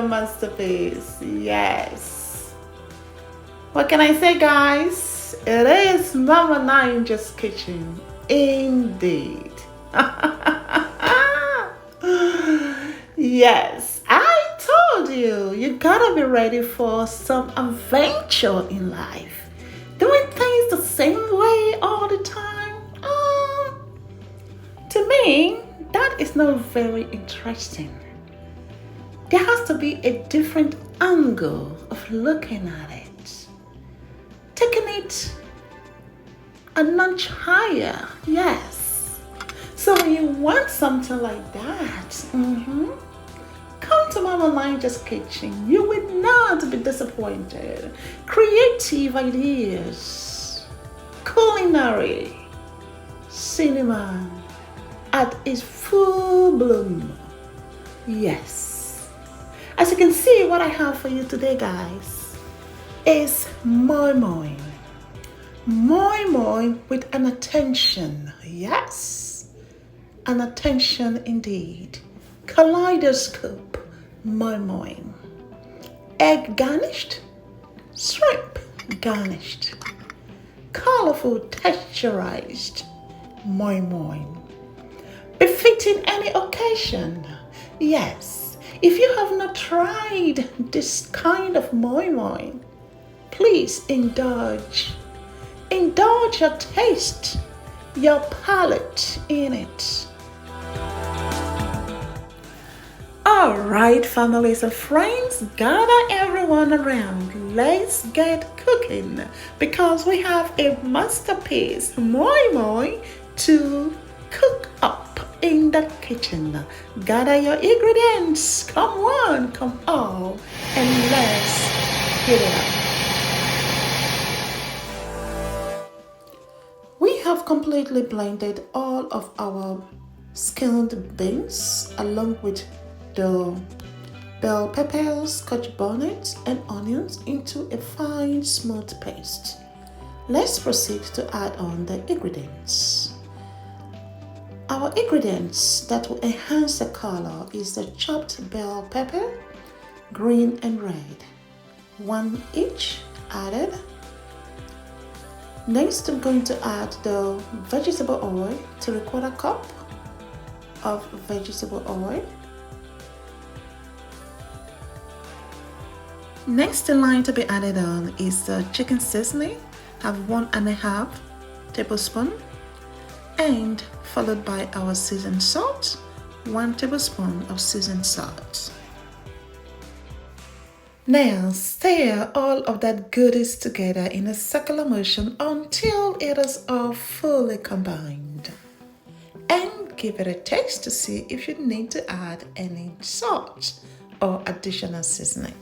the masterpiece. Yes. What can I say, guys? It is Mama Ninja's kitchen. Indeed. Yes, I told you, you gotta be ready for some adventure in life. Doing things the same way all the time. To me, that is not very interesting. There has to be a different angle of looking at it. Taking it a notch higher, yes. So when you want something like that, come to Mama Ninja's kitchen. You will not be disappointed. Creative ideas, culinary, cinema at its full bloom. Yes. As you can see, what I have for you today, guys, is Moi Moi. Moi Moi with an attention. Yes. An attention indeed. Kaleidoscope Moi Moi. Egg garnished, shrimp garnished, colorful texturized Moi Moi. Befitting any occasion. Yes, if you have not tried this kind of Moi Moi, please indulge your taste, your palate in it. All right, families and friends, gather everyone around. Let's get cooking because we have a masterpiece, Moi Moi, to cook up in the kitchen. Gather your ingredients. Come one, come all, and let's heat it up. We have completely blended all of our skinned beans along with the bell peppers, scotch bonnet, and onions into a fine smooth paste. Let's proceed to add on the ingredients. Our ingredients that will enhance the color is the chopped bell pepper, green and red, 1 each added. Next, I'm going to add the vegetable oil, 3/4 cup of vegetable oil. Next in line to be added on is the chicken seasoning, have 1.5 tablespoons, and followed by our seasoned salt, 1 tablespoon of seasoned salt. Now stir all of that goodies together in a circular motion until it is all fully combined. And give it a taste to see if you need to add any salt or additional seasoning.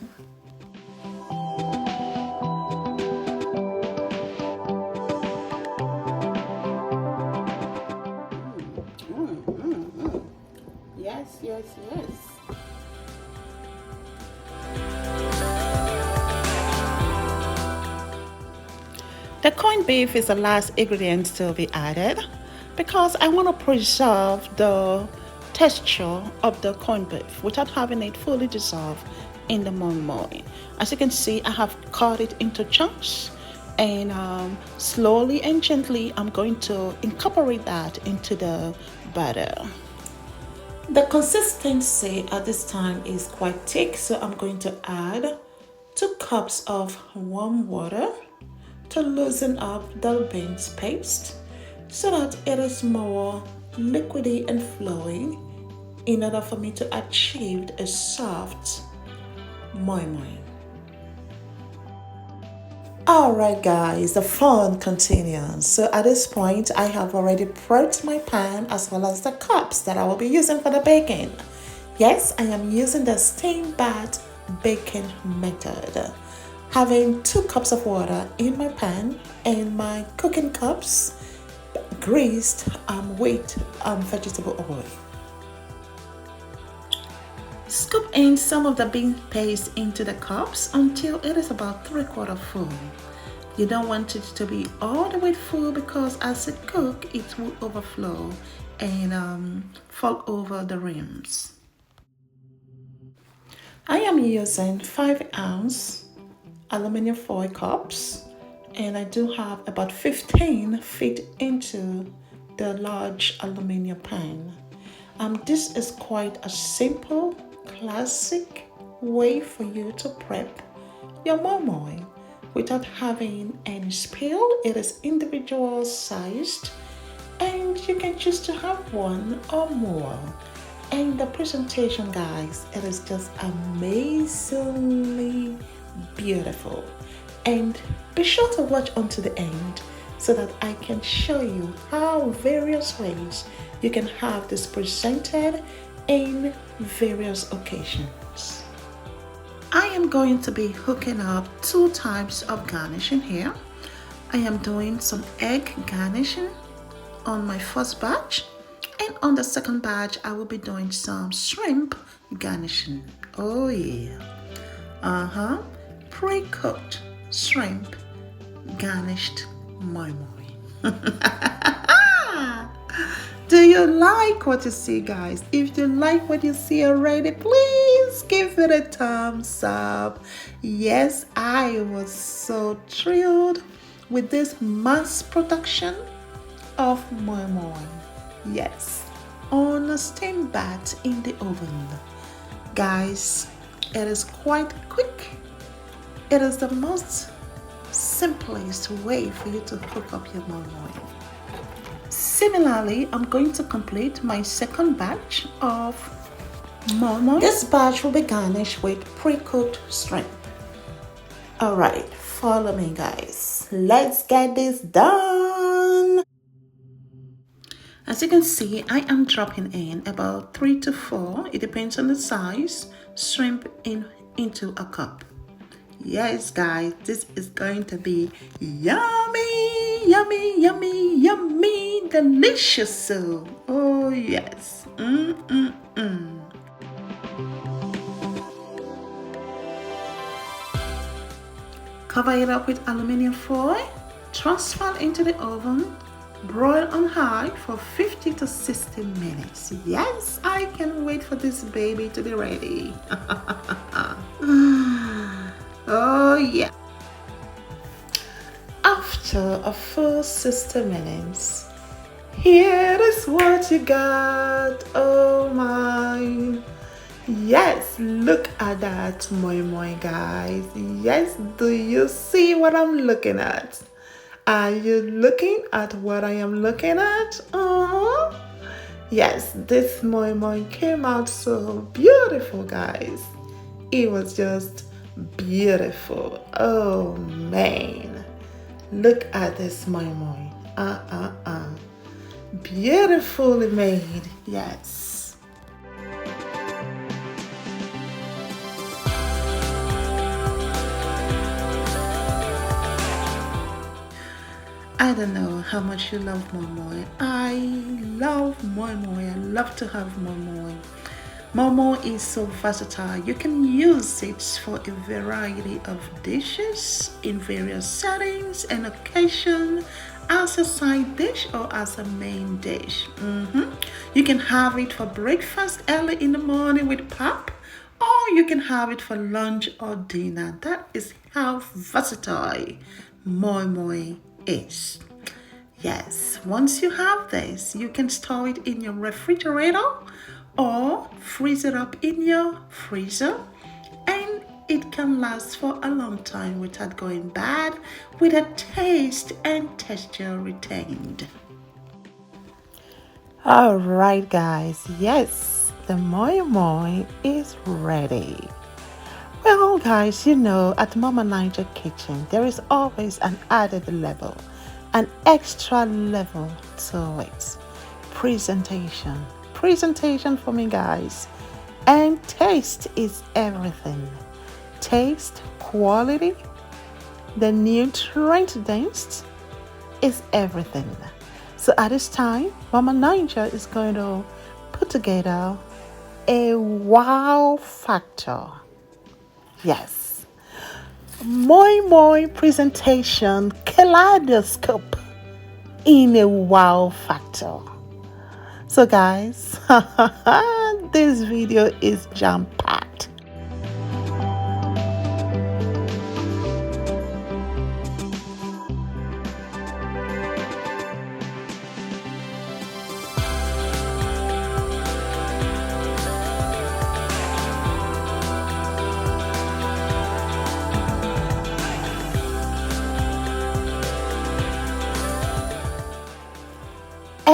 Yes. The corned beef is the last ingredient to be added because I want to preserve the texture of the corned beef without having it fully dissolved in the moi moi. As you can see, I have cut it into chunks, and slowly and gently I'm going to incorporate that into the batter. The consistency at this time is quite thick, so I'm going to add 2 cups of warm water to loosen up the beans paste so that it is more liquidy and flowing in order for me to achieve a soft moi moi. Alright guys, the fun continues. So at this point, I have already prepped my pan as well as the cups that I will be using for the baking. Yes, I am using the steam bath baking method. Having 2 cups of water in my pan and my cooking cups greased with vegetable oil. Scoop in some of the bean paste into the cups until it is about 3/4 full. You don't want it to be all the way full because as it cooks, it will overflow and fall over the rims. I am using 5-ounce aluminum foil cups, and I do have about 15 fit into the large aluminum pan. This is quite a simple, classic way for you to prep your moi moi without having any spill. It is individual sized, and you can choose to have one or more. And the presentation, guys, it is just amazingly beautiful. And be sure to watch until the end so that I can show you how various ways you can have this presented in various occasions. I am going to be hooking up 2 types of garnishing here. I am doing some egg garnishing on my first batch, and on the second batch I will be doing some shrimp garnishing. Oh yeah, pre-cooked shrimp garnished moi moi. Do you like what you see, guys? If you like what you see already, please give it a thumbs up. Yes, I was so thrilled with this mass production of moi moi. Yes, on a steam bath in the oven. Guys, it is quite quick. It is the most simplest way for you to cook up your moi moi. Similarly, I'm going to complete my second batch of moi moi. This batch will be garnished with pre-cooked shrimp. Alright, follow me, guys. Let's get this done. As you can see, I am dropping in about 3 to 4, it depends on the size, shrimp into a cup. Yes, guys, this is going to be yummy, yummy, yummy, yummy, delicious. Oh, yes. Cover it up with aluminum foil, transfer into the oven, broil on high for 50 to 60 minutes. Yes, I can wait for this baby to be ready. Oh yeah. After a full 60 minutes, here is what you got. Oh my. Yes, look at that moi moi, guys. Yes, do you see what I'm looking at? Are you looking at what I am looking at? Yes, this moi moi came out so beautiful, guys. It was just beautiful. Oh man, look at this moi moi. Beautifully made. Yes. I don't know how much you love moi moi. I love moi moi. I love to have moi moi. Moi moi is so versatile. You can use it for a variety of dishes in various settings and occasions, as a side dish or as a main dish. You can have it for breakfast early in the morning with pap, or you can have it for lunch or dinner. That is how versatile moi moi is. Yes, once you have this, you can store it in your refrigerator or freeze it up in your freezer, and it can last for a long time without going bad, with a taste and texture retained. All right, guys, yes, the moi moi is ready. Well, guys, you know, at Mama Niger Kitchen, there is always an added level, an extra level to it. Presentation. Presentation for me, guys. And taste is everything. Taste, quality, the nutrient dense is everything. So at this time, Mama Niger is going to put together a wow factor. Yes, moi moi presentation kaleidoscope in a wow factor. So guys, this video is jam-packed.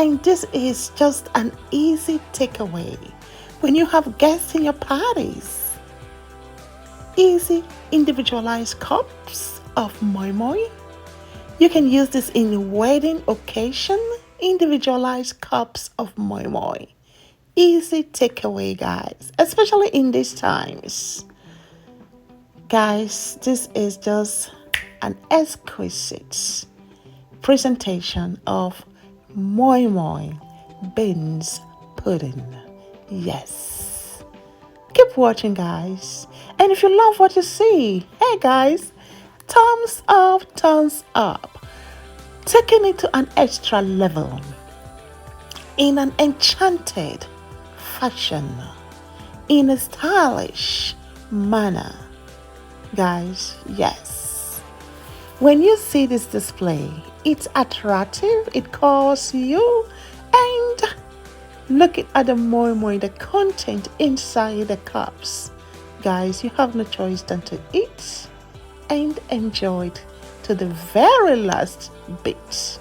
And this is just an easy takeaway when you have guests in your parties. Easy individualized cups of Moi Moi. You can use this in wedding occasion. Individualized cups of Moi Moi. Easy takeaway, guys, especially in these times. Guys, this is just an exquisite presentation of Moi Moi beans pudding. Yes. Keep watching, guys. And if you love what you see, hey guys, thumbs up, thumbs up. Taking it to an extra level in an enchanted fashion, in a stylish manner. Guys, yes. When you see this display, it's attractive, it calls you, and looking at the Moi Moi, the content inside the cups. Guys, you have no choice than to eat and enjoy it to the very last bit.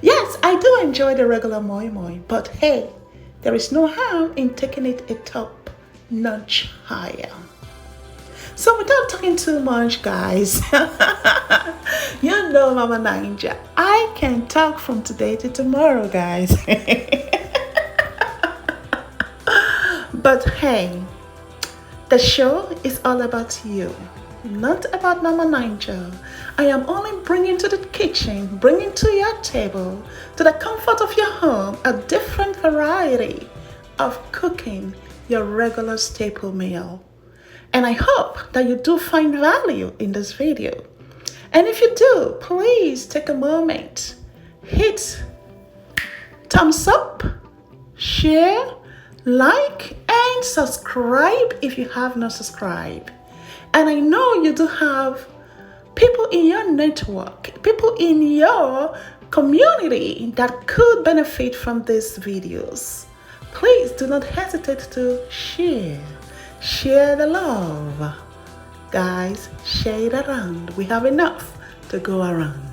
Yes, I do enjoy the regular Moi Moi, but hey, there is no harm in taking it a top notch higher. So without talking too much, guys, you know Mama Ninja, I can talk from today to tomorrow, guys. But hey, the show is all about you, not about Mama Ninja. I am only bringing to the kitchen, bringing to your table, to the comfort of your home, a different variety of cooking your regular staple meal. And I hope that you do find value in this video. And if you do, please take a moment, hit thumbs up, share, like, and subscribe if you have not subscribed. And I know you do have people in your network, people in your community that could benefit from these videos. Please do not hesitate to share. Share the love. Guys, share it around. We have enough to go around.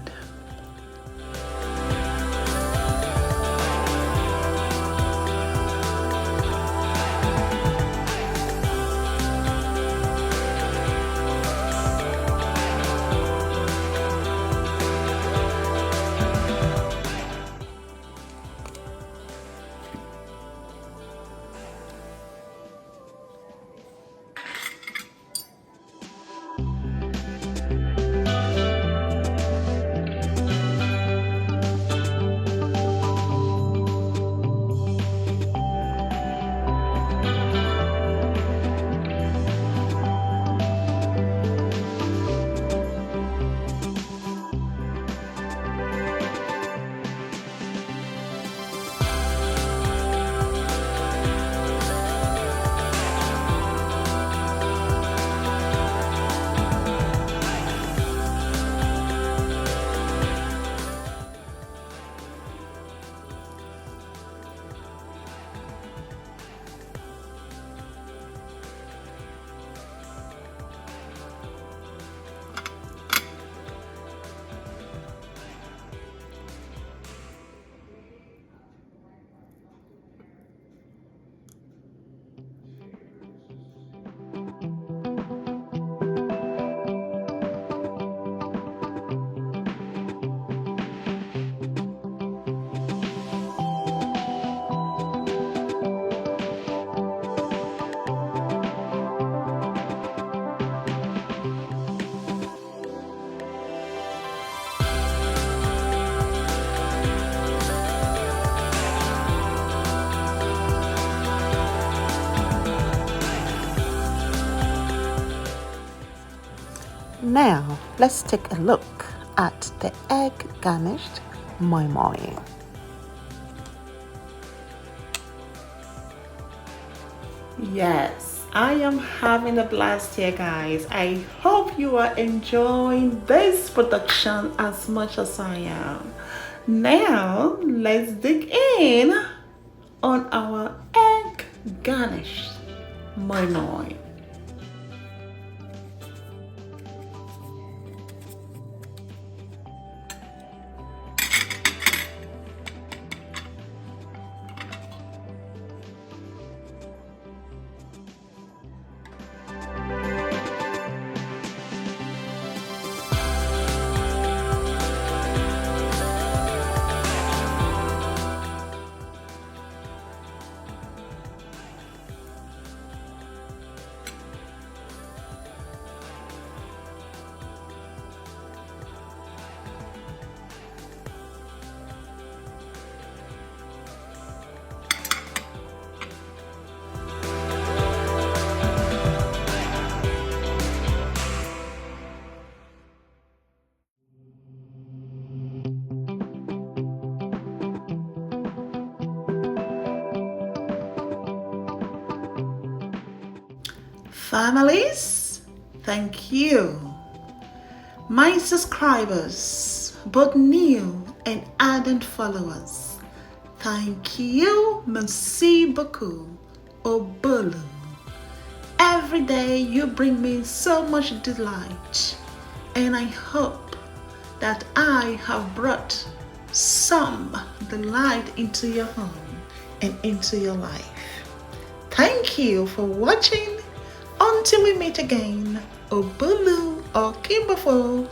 Now, let's take a look at the egg garnished Moi Moi. Yes, I am having a blast here, guys. I hope you are enjoying this production as much as I am. Now, let's dig in on our egg garnish. Moi Moi. Families, thank you. My subscribers, both new and ardent followers, thank you, merci beaucoup, Obolu. Every day you bring me so much delight, and I hope that I have brought some delight into your home and into your life. Thank you for watching. Until we meet again, Obulu or Kimbafo,